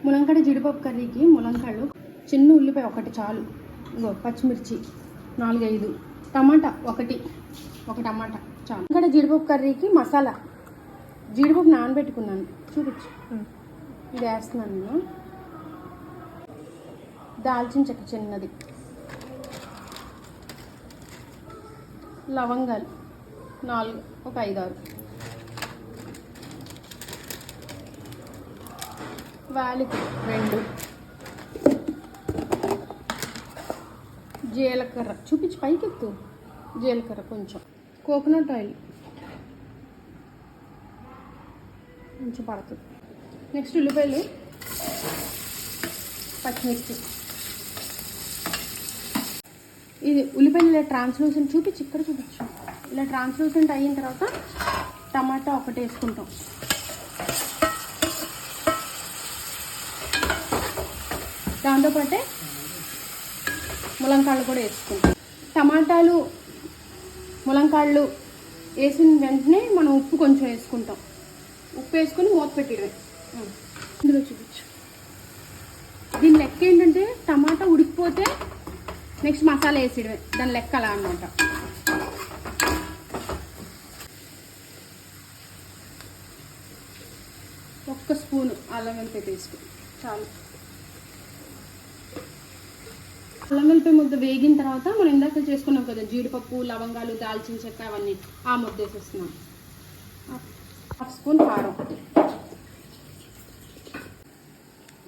ములంకాడ జీడిపప్పు కర్రీకి ములంకాళ్ళు, చిన్న ఉల్లిపాయ ఒకటి చాలు, ఇగో పచ్చిమిర్చి 4-5, టమాటా ఒక టమాటా చాలు. ములంకాడ జీడిపప్పు కర్రీకి మసాలా, జీడిపప్పు నానబెట్టుకున్నాను, చూపించు. ఇది వేస్తున్నాను నేను. దాల్చిన చెక్క చిన్నది, లవంగాలు 4, ఒక 5-6, వాలికి 2, జీలకర్ర చూపించి పైకెత్తు, జీలకర్ర కొంచెం, కోకోనట్ ఆయిల్ కొంచెం పడుతుంది. నెక్స్ట్ ఉల్లిపాయలు, పచ్చిమిర్చి. ఇది ఉల్లిపాయలు ఇలా ట్రాన్స్లూసెంట్ చూపించి, ఇక్కడ చూపించు. ఇలా ట్రాన్స్లూసెంట్ అయిన తర్వాత టమాటా ఒకటి వేసుకుంటాం. దాంతోపాటే ములంకాళ్ళు కూడా వేసుకుంటాం. టమాటాలు ములంకాళ్ళు వేసిన వెంటనే మనం ఉప్పు కొంచెం వేసుకుంటాం. ఉప్పు వేసుకొని మూత పెట్టిడమే. ఇందులో చూపించు. దీని లెక్క ఏంటంటే టమాటా ఉడికిపోతే నెక్స్ట్ మసాలా వేసేయడమే, దాని లెక్క అలా అన్నమాట. ఒక్క స్పూను అల్లం వెల్లిపాయ పేస్ట్ చాలు. అల్లం వెల్లిపాయ ముద్ద వేగిన తర్వాత మనం ఇందాక చేసుకున్నాం కదా జీడిపప్పు, లవంగాలు, దాల్చిన చెక్క, అవన్నీ ఆ ముద్ద వేసేస్తున్నాం. 1/2 స్పూన్ కారం.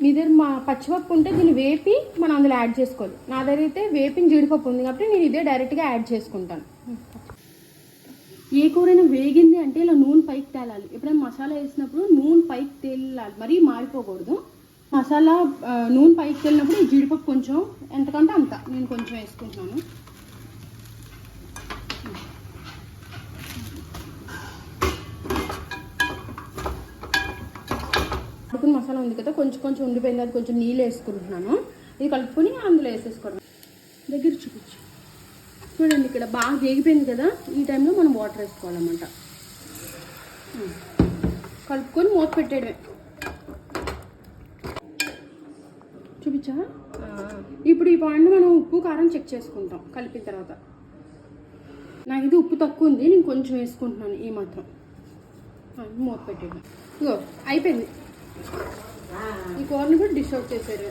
మీ దగ్గర మా పచ్చిపప్పు ఉంటే దీన్ని వేపి మనం అందులో యాడ్ చేసుకోవాలి. నా దగ్గర అయితే వేపిన జీడిపప్పు ఉంది కాబట్టి నేను ఇదే డైరెక్ట్గా యాడ్ చేసుకుంటాను. ఏ కూరైనా వేగింది అంటే ఇలా నూనె పైకి తేలాలి. ఎప్పుడైనా మసాలా వేసినప్పుడు నూనె పైకి తేలాలి, మరీ మారిపోకూడదు. మసాలా నూనె పైకి తేలినప్పుడు ఈ జీడిపప్పు కొంచెం ఎంతకంటే అంత నేను కొంచెం వేసుకుంటున్నాను. మసాలా ఉంది కదా, కొంచెం ఉండిపోయింది, అది కొంచెం నీళ్ళు వేసుకుంటున్నాను. ఇది కలుపుకొని అందులో వేసేసుకోవడం. దగ్గర చూపించు. చూడండి, ఇక్కడ బాగా వేగిపోయింది కదా, ఈ టైంలో మనం వాటర్ వేసుకోవాలన్నమాట. కలుపుకొని మూత పెట్టేయడమే. చూపించా. ఇప్పుడు ఈ పాయింట్ మనం ఉప్పు కారం చెక్ చేసుకుంటాం కలిపిన తర్వాత. నాకు ఇది ఉప్పు తక్కువ ఉంది, నేను కొంచెం వేసుకుంటున్నాను ఈ మాత్రం. మూత పెట్టేయడం. ఇగో అయిపోయింది. ఈ కూరని కూడా డిష్ అవుట్ చేశారు.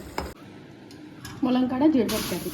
ములంకాడ జీడిపప్పు కర్రీ.